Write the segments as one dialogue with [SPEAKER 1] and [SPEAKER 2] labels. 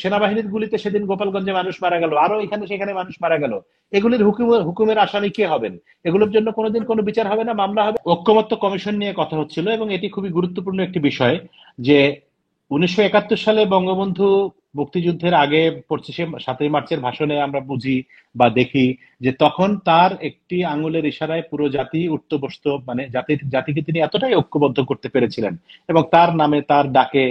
[SPEAKER 1] সেনাবাহিনীর গুলিতে সেদিন গোপালগঞ্জে মানুষ মারা গেল, আরো এখানে সেখানে মানুষ মারা গেল, এগুলির হুকুমের আসামি কে হবেন? এগুলোর জন্য কোনোদিন কোনো বিচার হবে না, মামলা হবে? ঐক্যমত্য কমিশন নিয়ে কথা হচ্ছিল, এবং এটি খুবই গুরুত্বপূর্ণ একটি বিষয় যে 1971 সালে বঙ্গবন্ধু মুক্তিযুদ্ধের আগে 7ই মার্চের ভাষণে আমরা বুঝি বা দেখি যে তখন তার একটি আঙুলের ইশারায় পুরো জাতি উঠত বসতো, মানে জাতিকে তিনি এতটাই ঐক্যবদ্ধ করতে পেরেছিলেন, এবং তার নামে তার ডাকে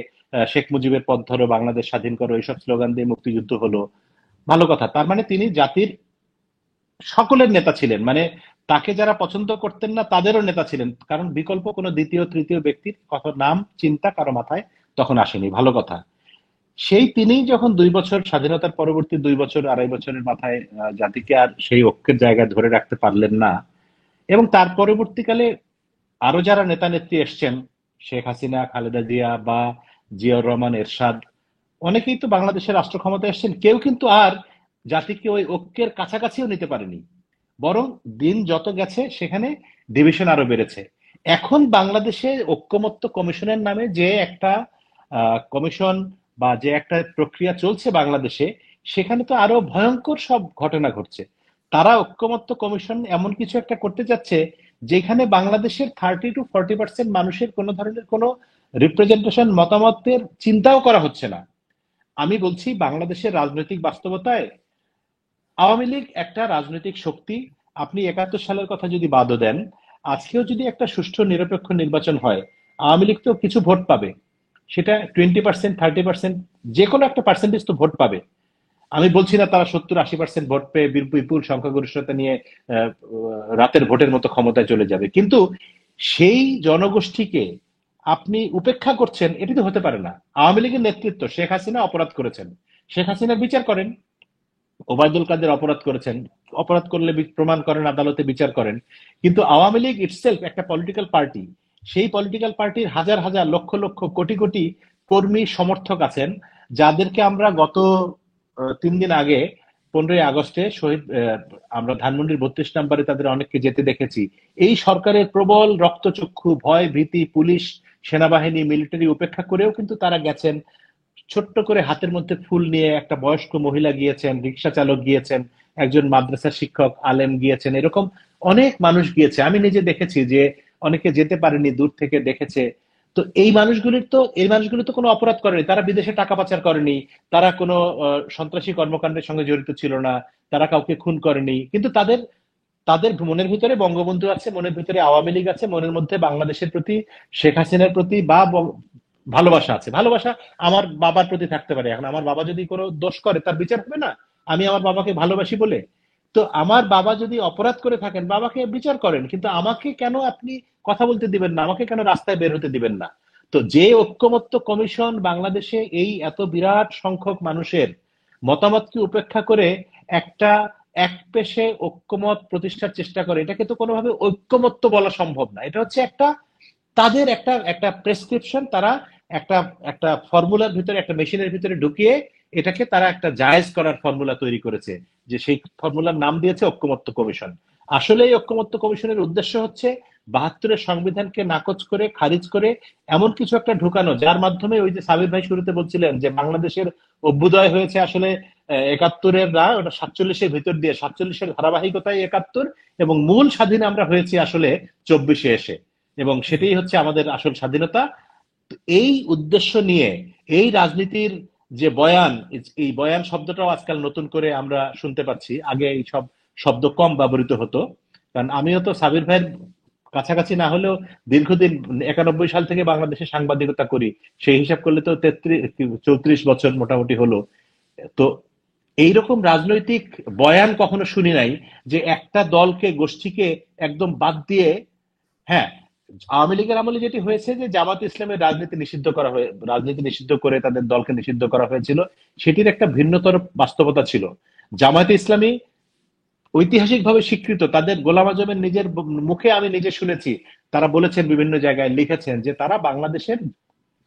[SPEAKER 1] শেখ মুজিবের পথ ধরো, বাংলাদেশ স্বাধীন করো, এইসব স্লোগান দিয়ে মুক্তিযুদ্ধ হলো। ভালো কথা, তার মানে তিনি জাতির সকলের নেতা ছিলেন, মানে তাকে যারা পছন্দ করতেন না তাদেরও নেতা ছিলেন, কারণ বিকল্প কোনো দ্বিতীয় তৃতীয় ব্যক্তির কথা নাম চিন্তা কারো মাথায় তখন আসেনি। ভালো কথা, সেই তিনি যখন 2 বছর স্বাধীনতার পরবর্তী 2 বছর 2.5 বছরের মাথায় জাতিকে আর সেই ঐক্যের জায়গায় ধরে রাখতে পারলেন না, এবং তার পরবর্তীকালে আরো যারা নেতা নেত্রী এসছেন, শেখ হাসিনা, খালেদা জিয়া বা জিয়াউর রহমান এরশাদ, অনেকেই তো বাংলাদেশের রাষ্ট্র ক্ষমতায় এসছেন, কেউ কিন্তু আর জাতিকে ওই ঐক্যের কাছাকাছিও নিতে পারেনি, বরং দিন যত গেছে সেখানে ডিভিশন আরো বেড়েছে। এখন বাংলাদেশে ঐক্যমত্য কমিশনের নামে যে একটা কমিশন বা যে একটা প্রক্রিয়া চলছে বাংলাদেশে, সেখানে তো আরো ভয়ঙ্কর সব ঘটনা ঘটছে। তারা ঐক্যমত্য কমিশন এমন কিছু একটা করতে যাচ্ছে যেখানে বাংলাদেশের 30 to 40% মানুষের কোনো ধরনের কোনো রিপ্রেজেন্টেশন, মতামতের চিন্তাও করা হচ্ছে না। আমি বলছি, বাংলাদেশের রাজনৈতিক বাস্তবতায় আওয়ামী লীগ একটা রাজনৈতিক শক্তি। আপনি 71 সালের কথা যদি বাদও দেন, আজকেও যদি একটা সুষ্ঠু নিরপেক্ষ নির্বাচন হয়, আওয়ামী লীগ তো কিছু ভোট পাবে, সেটা 20%, 30%, যে কোনো একটা পার্সেন্টেজ তো ভোট পাবে। আমি বলছি না তারা 70-80% ভোট পেয়ে বিপুল সংখ্যাগরিষ্ঠতা নিয়ে রাতের ভোটের মতো ক্ষমতায় চলে যাবে, কিন্তু সেই জনগোষ্ঠীকে আপনি উপেক্ষা করছেন, এটি তো হতে পারে না। আওয়ামী লীগের নেতৃত্ব, শেখ হাসিনা অপরাধ করেছেন, শেখ হাসিনার বিচার করেন। ওবায়দুল কাদের অপরাধ করেছেন, অপরাধ করলে প্রমাণ করেন, আদালতে বিচার করেন। কিন্তু আওয়ামী লীগ ইটসেলফ একটা পলিটিক্যাল পার্টি, সেই পলিটিক্যাল পার্টির হাজার হাজার লক্ষ লক্ষ কোটি কোটি কর্মী সমর্থক আছেন, যাদেরকে আমরা গত 3 দিন আগে 15ই আগস্টে শহীদ আমরা ধানমন্ডির 32 নম্বরে তাদের অনেককে যেতে দেখেছি। এই সরকারের প্রবল রক্তচক্ষু, ভয় ভীতি, পুলিশ, সেনাবাহিনী, মিলিটারি উপেক্ষা করেও কিন্তু তারা গেছেন। ছোট্ট করে হাতের মধ্যে ফুল নিয়ে একটা বয়স্ক মহিলা গিয়েছেন, রিক্সা চালক গিয়েছেন, একজন মাদ্রাসা শিক্ষক আলেম গিয়েছেন, এরকম অনেক মানুষ গিয়েছে। আমি নিজে দেখেছি যে অনেকে যেতে পারেনি, দূর থেকে দেখেছে। তো এই মানুষগুলো তো কোনো অপরাধ করেনি, তারা বিদেশে টাকা পাচার করেনি, তারা কোনো সন্ত্রাসী কর্মকাণ্ডের সঙ্গে জড়িত ছিল না, তারা কাউকে খুন করেনি, কিন্তু তাদের তাদের মনের ভিতরে বঙ্গবন্ধু আছে, মনের ভিতরে আওয়ামী লীগ আছে, মনের মধ্যে বাংলাদেশের প্রতি, শেখ হাসিনার প্রতি বা ভালোবাসা আছে। ভালোবাসা আমার বাবার প্রতি থাকতে পারে, এখন আমার বাবা যদি কোনো দোষ করে তার বিচার হবে না, আমি আমার বাবাকে ভালোবাসি বলে? তো আমার বাবা যদি অপরাধ করে থাকেন, বাবাকে বিচার করেন, কিন্তু আমাকে কেন আপনি কথা বলতে দিবেন না, আমাকে কেন রাস্তায় বের হতে দিবেন না? তো যে ঐক্যমত্য কমিশন বাংলাদেশে এই এত বিরাট সংখ্যক মানুষের মতামতকে উপেক্ষা করে একটা একপেশে ঐক্যমত প্রতিষ্ঠার চেষ্টা করে, এটাকে তো কোনোভাবে ঐক্যমত্য বলা সম্ভব না। এটা হচ্ছে একটা তাদের একটা একটা প্রেসক্রিপশন, তারা একটা একটা ফর্মুলার ভিতরে, একটা মেশিনের ভিতরে ঢুকিয়ে এটাকে তারা একটা জায়েজ করার ফর্মুলা তৈরি করেছে, যে সেই ফর্মুলার নাম দিয়েছে ঐক্যমত্য কমিশন। আসলে এই ঐক্যমত্য কমিশনের উদ্দেশ্য হচ্ছে 72-এর সংবিধানকে নাকচ করে, খারিজ করে এমন কিছু একটা ঢুকানো, যার মাধ্যমে ওই যে সাবির ভাই শুরুতে বলছিলেন যে বাংলাদেশের অভ্যুদয় হয়েছে আসলে 71-এর না, ওটা 47-এর ভিতর দিয়ে, 47-এর ধারাবাহিকতায় 71, এবং মূল স্বাধীন আমরা হয়েছি আসলে 24-এ এসে, এবং সেটাই হচ্ছে আমাদের আসল স্বাধীনতা। এই উদ্দেশ্য নিয়ে এই রাজনীতির যে বয়ান, এই বয়ান শব্দটাও আজকাল নতুন করে আমরা শুনতে পাচ্ছি, আগে এই সব শব্দ কম ব্যবহৃত হতো। কারণ আমিও তো সাবির ভাইয়ের কাছাকাছি না হলেও দীর্ঘদিন 91 সাল থেকে বাংলাদেশে সাংবাদিকতা করি, সেই হিসাব করলে তো 34 বছর মোটামুটি হলো। তো এইরকম রাজনৈতিক বয়ান কখনো শুনি নাই, যে একটা দলকে, গোষ্ঠীকে একদম বাদ দিয়ে। হ্যাঁ, আওয়ামী লীগের আমলে যেটি হয়েছে যে জামাত ইসলামের রাজনীতি নিষিদ্ধ করে তাদের দলকে নিষিদ্ধ করা হয়েছিল, সেটির একটা ভিন্নতর বাস্তবতা ছিল। জামায়াতে ইসলামী ঐতিহাসিকভাবে স্বীকৃত, তাদের গোলাম আজমের নিজের মুখে আমি নিজে শুনেছি, তারা বলেছেন, বিভিন্ন জায়গায় লিখেছেন যে তারা বাংলাদেশের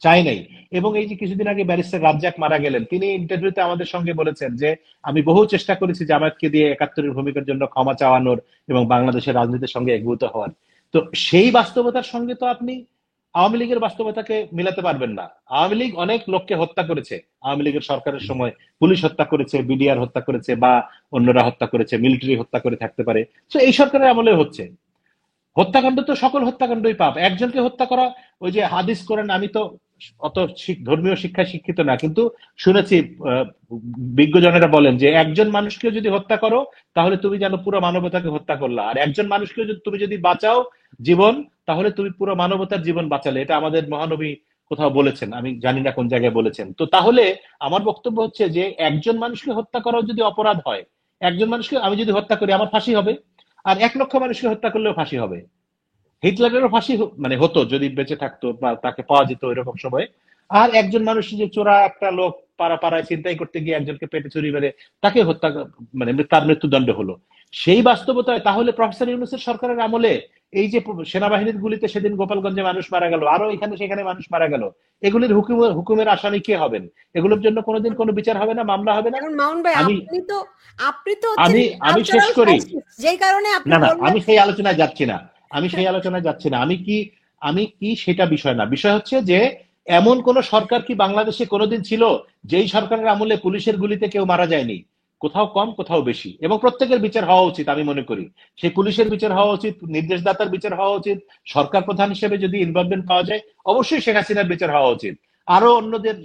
[SPEAKER 1] চাই নাই। এবং এই যে কিছুদিন আগে ব্যারিস্টার রাজ্জাক মারা গেলেন, তিনি ইন্টারভিউতে আমাদের সঙ্গে বলেছেন যে আমি বহু চেষ্টা করেছি জামায়াতকে দিয়ে 71-এর ভূমিকার জন্য ক্ষমা চাওয়ানোর এবং বাংলাদেশের রাজনীতির সঙ্গে একভূত হওয়ার। তো সেই বাস্তবতার সঙ্গে তো আপনি আওয়ামী লীগের বাস্তবতাকে মিলাতে পারবেন না। আওয়ামী লীগ অনেক লোককে হত্যা করেছে, আওয়ামী লীগের সরকারের সময় পুলিশ হত্যা করেছে, বিডিআর হত্যা করেছে, বা অন্যরা হত্যা করেছে, মিলিটারি হত্যা করে থাকতে পারে। তো এই সরকারের আমলে হচ্ছে। হত্যাকাণ্ড তো সকল হত্যাকাণ্ডই পাপ। একজনকে হত্যা করা, ওই যে হাদিস করেন, আমি তো অত ধর্মীয় শিক্ষায় শিক্ষিত না, কিন্তু শুনেছি বিজ্ঞজনেরা বলেন যে একজন মানুষকে যদি হত্যা করো তাহলে তুমি যেন পুরো মানবতাকে হত্যা করলা, আর একজন মানুষকে তুমি যদি বাঁচাও জীবন, তাহলে তুমি পুরো মানবতার জীবন বাঁচালে। এটা আমাদের মহানবী কোথাও বলেছেন, আমি জানি না কোন জায়গায় বলেছেন। তো তাহলে আমার বক্তব্য হচ্ছে যে একজন মানুষকে হত্যা করাও যদি অপরাধ হয়, একজন মানুষকে আমি যদি হত্যা করি আমার ফাঁসি হবে, আর 1 লক্ষ মানুষকে হত্যা করলেও ফাঁসি হবে। হিটলারেরও ফাঁসি মানে হতো যদি বেঁচে থাকতো বা তাকে পাওয়া যেত ওইরকম সময়। আর একজন মানুষ যে চোরা একটা লোক পাড়ায় ছিনতাই করতে গিয়ে একজনকে পেটে ছুরি মেরে তাকে হত্যা, মানে তার মৃত্যুদণ্ড হলো। সেই বাস্তবতায় তাহলে প্রফেসর ইউনূসের সরকারের আমলে এই যে সেনাবাহিনীর গুলিতে সেদিন গোপালগঞ্জে মানুষ মারা গেল, আরো এখানে সেখানে মানুষ মারা গেল, এগুলির হুকুমের আসামি কে হবেন? এগুলোর জন্য কোনোদিন কোনো বিচার হবে না, মামলা হবে না।
[SPEAKER 2] এখন মামুন ভাই,
[SPEAKER 1] আমি
[SPEAKER 2] আপনি তো হচ্ছেন
[SPEAKER 1] আমি শেষ
[SPEAKER 2] কালচারাল
[SPEAKER 1] করি।
[SPEAKER 2] ফ্যাসিস্ট, যেই কারণে আপনি
[SPEAKER 1] না,
[SPEAKER 2] বললেন।
[SPEAKER 1] আমি সেই আলোচনায় যাচ্ছি না, আমি কি সেটা বিষয় না। বিষয় হচ্ছে যে এমন কোন সরকার কি বাংলাদেশে কোনোদিন ছিল যেই সরকারের আমলে পুলিশের গুলিতে কেউ মারা যায়নি? কোথাও কম, কোথাও বেশি, এবং প্রত্যেকের বিচার হওয়া উচিত। আমি মনে করি সেই পুলিশের বিচার হওয়া উচিত, নির্দেশদাতার বিচার হওয়া উচিত, সরকার প্রধান হিসেবে যদি ইনভলভমেন্ট পাওয়া যায় অবশ্যই শেখ হাসিনার বিচার হওয়া উচিত, আরো অন্যদের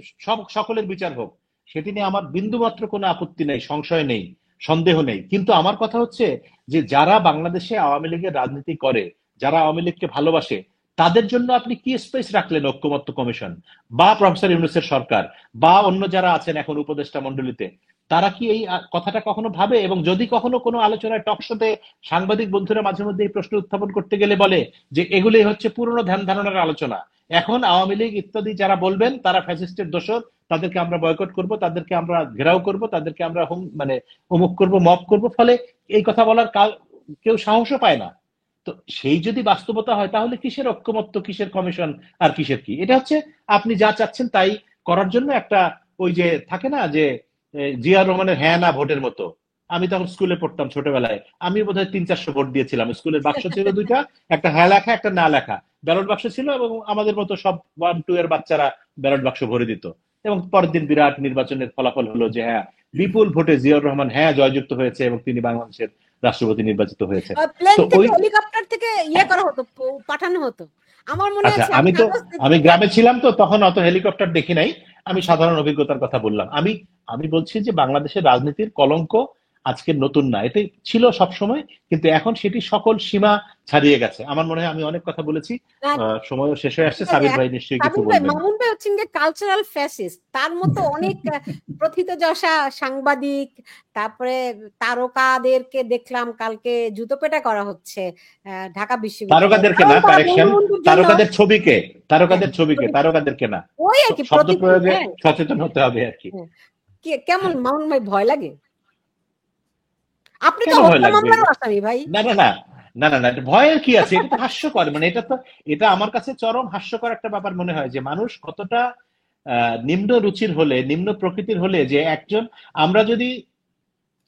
[SPEAKER 1] সকলের বিচার হোক। সেটি নিয়ে আমার বিন্দুমাত্র কোনো আপত্তি নেই, সংশয় নেই, সন্দেহ নেই। কিন্তু আমার কথা হচ্ছে যে যারা বাংলাদেশে আওয়ামী লীগের রাজনীতি করে, যারা আওয়ামী লীগকে ভালোবাসে, তাদের জন্য আপনি কি স্পেস রাখলেন ঐক্যমত্য কমিশন বা প্রফেসর ইউনূসের সরকার বা অন্য যারা আছেন এখন উপদেষ্টা মন্ডলীতে? তারা কি এই কথাটা কখনো ভাবে? এবং যদি কখনো কোনো আলোচনায় টকশোতে সাংবাদিক বন্ধুরা মাঝে মধ্যে এই প্রশ্ন উত্থাপন করতে গেলে বলে যে এগুলি হচ্ছে পুরনো ধ্যান ধারণার আলোচনা, এখন আওয়ামী লীগ ইত্যাদি যারা বলবেন তারা ফ্যাসিস্টের দোসর, তাদেরকে আমরা বয়কট করব, তাদেরকে আমরা ঘেরাও করব, তাদেরকে আমরা মানে অমুক করব, মপ করব, ফলে এই কথা বলার কেউ সাহসও পায় না। তো সেই যদি বাস্তবতা হয় তাহলে কিসের ঐক্যমত্য, কিসের কমিশন, আর কিসের কি? এটা হচ্ছে আপনি যা চাচ্ছেন তাই করার জন্য একটা, ওই যে থাকে না যে জিয়াউর রহমানের হ্যাঁ না ভোটের মতো। আমি তখন স্কুলে পড়তাম ছোটবেলায়, আমি বোধহয় 300-400 ভোট দিয়েছিলাম। স্কুলের বাক্স ছিল দুইটা, একটা হ্যাঁ লেখা একটা না লেখা, ব্যালট বাক্স ছিল, এবং আমাদের মতো সব 1-2 এর বাচ্চারা ব্যালট বাক্স ভরে দিত। এবং পরের দিন বিরাট নির্বাচনের ফলাফল হলো যে হ্যাঁ, বিপুল ভোটে জিয়াউর রহমান হ্যাঁ জয়যুক্ত হয়েছে এবং তিনি বাংলাদেশের রাষ্ট্রপতি নির্বাচিত হয়েছে।
[SPEAKER 2] প্লেন
[SPEAKER 1] তো
[SPEAKER 2] থেকে
[SPEAKER 1] ওই
[SPEAKER 2] হেলিকপ্টার থেকে করা হতো, পাঠানো হতো। আমার মনে
[SPEAKER 1] আচ্ছা,
[SPEAKER 2] আছে
[SPEAKER 1] আমি গ্রামে ছিলাম তো তখন অত হেলিকপ্টার দেখি নাই, আমি সাধারণ অভিজ্ঞতার কথা বললাম। আমি বলছি যে বাংলাদেশের রাজনীতির কলঙ্ক আজকের নতুন না, এটাই ছিল সব সময়, কিন্তু এখন সেটি সকল সীমা ছাড়িয়ে গেছে। আমার মনে হয় আমি অনেক কথা বলেছি, সময়ও শেষ হয়ে আসছে। সাবির ভাই নিশ্চয়ই কিছু বলবেন।
[SPEAKER 2] মামুন ভাই হচ্ছেন কালচারাল ফ্যাসিস্ট, তার মতো অনেক প্রথিতযশা সাংবাদিক, তারপরে তারকাদেরকে দেখলাম কালকে জুতো পেটা করা হচ্ছে ঢাকা বিশ্ববিদ্যালয়ে।
[SPEAKER 1] তারকাদেরকে না, কারেকশন, তারকাদেরকে না,
[SPEAKER 2] ওই আর কি,
[SPEAKER 1] শব্দ প্রয়োগে সচেতন হতে হবে আর কি।
[SPEAKER 2] কেমন মামুন ভাই, ভয় লাগে? আপনি তো
[SPEAKER 1] কেন ভয়
[SPEAKER 2] হত্যা
[SPEAKER 1] লাগবে?
[SPEAKER 2] মামলারও আসামি ভাই।
[SPEAKER 1] না না না না না না, ভয়ের কি আছে? এটা তো হাস্যকর, মানে এটা আমার কাছে চরম হাস্যকর একটা ব্যাপার মনে হয় যে মানুষ কতটা নিম্ন রুচির হলে, নিম্ন প্রকৃতির হলে, যে একজন, আমরা যদি,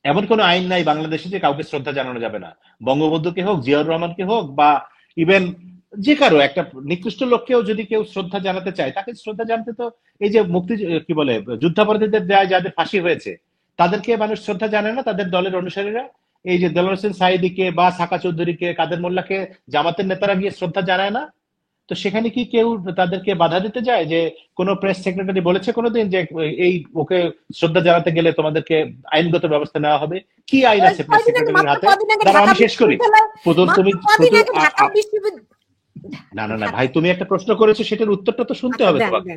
[SPEAKER 1] এমন কোনো আইন নাই বাংলাদেশে যে কাউকে শ্রদ্ধা জানানো যাবে না, বঙ্গবন্ধুকে হোক, জিয়াউর রহমানকে হোক, বা ইভেন যে কারো একটা নিকৃষ্ট লোককেও যদি কেউ শ্রদ্ধা জানাতে চায়, তাকে শ্রদ্ধা জানতে তো, এই যে কি বলে, যুদ্ধাপরাধীদের যাদের ফাঁসি হয়েছে তাদেরকে মানুষ শ্রদ্ধা জানে না, তাদের দলের অনুসারীরা। এই যে দেলোয়ার হোসেন সাঈদীকে বা সাকা চৌধুরীকে, কাদের মোল্লাকে জামাতের নেতারা গিয়ে শ্রদ্ধা জানায় না? তো সেখানে কি কেউ তাদেরকে বাধা দিতে যায়? যে কোনো প্রেস সেক্রেটারি বলেছে কোনোদিন যে এই ওকে শ্রদ্ধা জানাতে গেলে তোমাদেরকে আইনগত ব্যবস্থা নেওয়া হবে? কি আইন আছে প্রেস সেক্রেটারির হাতে? দাঁড়াও আমি শেষ করি। পুতুল, তুমি না না না ভাই, তুমি একটা প্রশ্ন করেছো, সেটার উত্তরটা তো শুনতে হবে তোমাকে,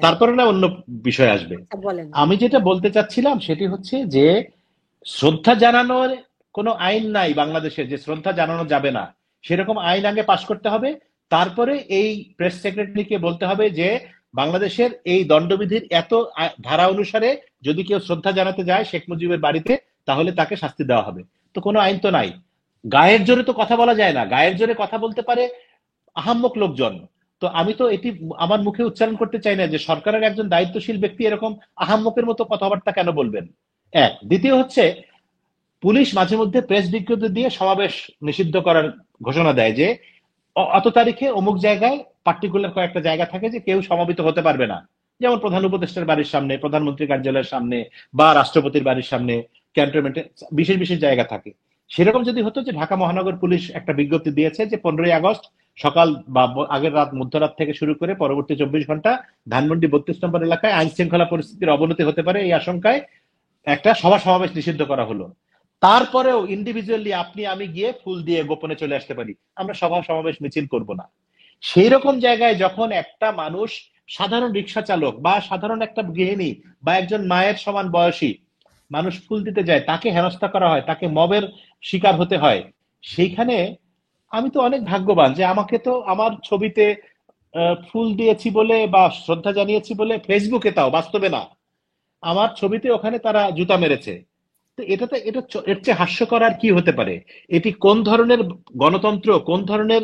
[SPEAKER 1] তারপরে না অন্য বিষয় আসবে। আমি যেটা বলতে চাচ্ছিলাম সেটি হচ্ছে যে শ্রদ্ধা জানানোর কোনো আইন নাই বাংলাদেশে, যে শ্রদ্ধা জানানো যাবে না সেরকম আইন আগে পাশ করতে হবে। তারপরে এই প্রেস সেক্রেটারিকে বলতে হবে যে বাংলাদেশের এই দণ্ডবিধির এত ধারা অনুসারে যদি কেউ শ্রদ্ধা জানাতে যায় শেখ মুজিবের বাড়িতে, তাহলে তাকে শাস্তি দেওয়া হবে। তো কোনো আইন তো নাই। গায়ের জোরে তো কথা বলা যায় না, গায়ের জোরে কথা বলতে পারে আহাম্মক লোকজন। তো আমি তো এটি আমার মুখে উচ্চারণ করতে চাই না যে সরকারের একজন দায়িত্বশীল ব্যক্তি এরকম আহাম্মকের মতো কথাবার্তা কেন বলবেন। এক, দ্বিতীয় হচ্ছে পুলিশ মাঝে মধ্যে প্রেস বিজ্ঞপ্তি দিয়ে সমাবেশ নিষিদ্ধ করার ঘোষণা দেয়, যে অত তারিখে অমুক জায়গায় পার্টিকুলার কয়েকটা জায়গা থাকে যে কেউ সমাবেত হতে পারবে না, যেমন প্রধান উপদেষ্টার বাড়ির সামনে, প্রধানমন্ত্রী কার্যালয়ের সামনে, বা রাষ্ট্রপতির বাড়ির সামনে, ক্যান্টনমেন্টে বিশেষ বিশেষ জায়গা থাকে। সেরকম যদি হতো যে ঢাকা মহানগর পুলিশ একটা বিজ্ঞপ্তি দিয়েছে যে 15ই আগস্ট সকাল বা আগের রাত, মধ্যরাত থেকে শুরু করে পরবর্তী 24 ঘন্টা ধানমন্ডি 32 নম্বর এলাকায় আইন শৃঙ্খলা পরিস্থিতির অবনতি হতে পারে এই আশঙ্কায় একটা সভা সমাবেশ নিষিদ্ধ করা হলো। তারপরেও ইন্ডিভিজুয়ালি আপনি আমি গিয়ে ফুল দিয়ে গোপনে চলে আসতে পারি, আমরা সভা সমাবেশ মিছিল করব না। সেই রকম জায়গায় যখন একটা মানুষ, সাধারণ রিক্সা চালক বা সাধারণ একটা গৃহিণী বা একজন মায়ের সমান বয়সী মানুষ ফুল দিতে যায়, তাকে হেনস্থা করা হয়, তাকে মবের শিকার হতে হয়, সেইখানে আমি তো অনেক ভাগ্যবান যে আমাকে তো আমার ছবিতে ফুল দিয়েছি বলে বা শ্রদ্ধা জানিয়েছি বলে ফেসবুকে, তাও বাস্তবে না, আমার ছবিতে ওখানে তারা জুতা মেরেছে। তো এর চেয়ে হাস্যকর আর কি হতে পারে? এটি কোন ধরনের গণতন্ত্র, কোন ধরনের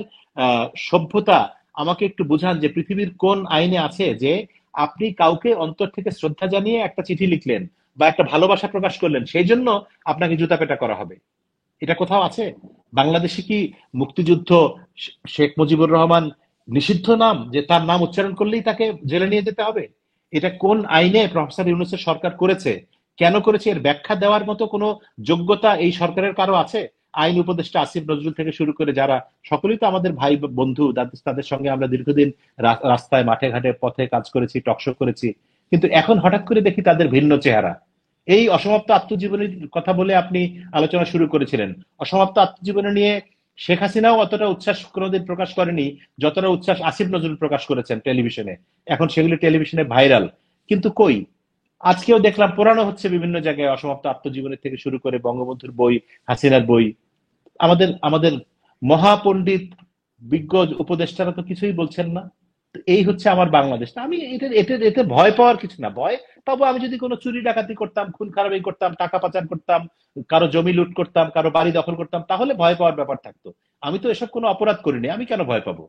[SPEAKER 1] সভ্যতা? আমাকে একটু বুঝান যে পৃথিবীর কোন আইনে আছে যে আপনি কাউকে অন্তর থেকে শ্রদ্ধা জানিয়ে একটা চিঠি লিখলেন বা একটা ভালোবাসা প্রকাশ করলেন, সেই জন্য আপনাকে জুতাপেটা করা হবে? এটা কোথাও আছে? বাংলাদেশে কি মুক্তিযুদ্ধ, শেখ মুজিবুর রহমান নিষিদ্ধ নাম, যে তার নাম উচ্চারণ করলেই তাকে জেলে নিয়ে যেতে হবে? এটা কোন আইনে প্রফেসর ইউনূসের সরকার করেছে? কেন করেছে? এর ব্যাখ্যা দেওয়ার মতো কোনো যোগ্যতা এই সরকারের কারো আছে? আইন উপদেষ্টা আসিফ নজরুল থেকে শুরু করে যারা, সকলেই তো আমাদের ভাই বন্ধু, তাদের সঙ্গে আমরা দীর্ঘদিন রাস্তায়, মাঠে ঘাটে, পথে কাজ করেছি, টকশো করেছি, কিন্তু এখন হঠাৎ করে দেখি তাদের ভিন্ন চেহারা। এই অসমাপ্ত আত্মজীবনীর কথা বলে আপনি আলোচনা শুরু করেছিলেন। অসমাপ্ত আত্মজীবনী নিয়ে শেখ হাসিনাও অতটা উচ্ছ্বাস কোনোদিন প্রকাশ করেনি যতটা উচ্ছ্বাস আসিফ নজরুল প্রকাশ করেছেন টেলিভিশনে। এখন সেগুলি টেলিভিশনে ভাইরাল, কিন্তু কই, আজকেও দেখলাম পোড়ানো হচ্ছে বিভিন্ন জায়গায় অসমাপ্ত আত্মজীবনী থেকে শুরু করে বঙ্গবন্ধুর বই, হাসিনার বই। আমাদের আমাদের মহাপণ্ডিত, বিজ্ঞ উপদেষ্টারা তো কিছুই বলছেন না। তো এই হচ্ছে আমার বাংলাদেশ। আমি এটা এতে এতে ভয় পাওয়ার কিছু না। ভয় পাবো আমি যদি কোনো চুরি ডাকাতি করতাম, খুন খারাপি করতাম, টাকা পাচার করতাম, কারো জমি লুট করতাম, কারো বাড়ি দখল করতাম, তাহলে ভয় পাওয়ার ব্যাপার থাকতো। আমি তো এসব কোনো অপরাধ করিনি, আমি কেন ভয় পাবো?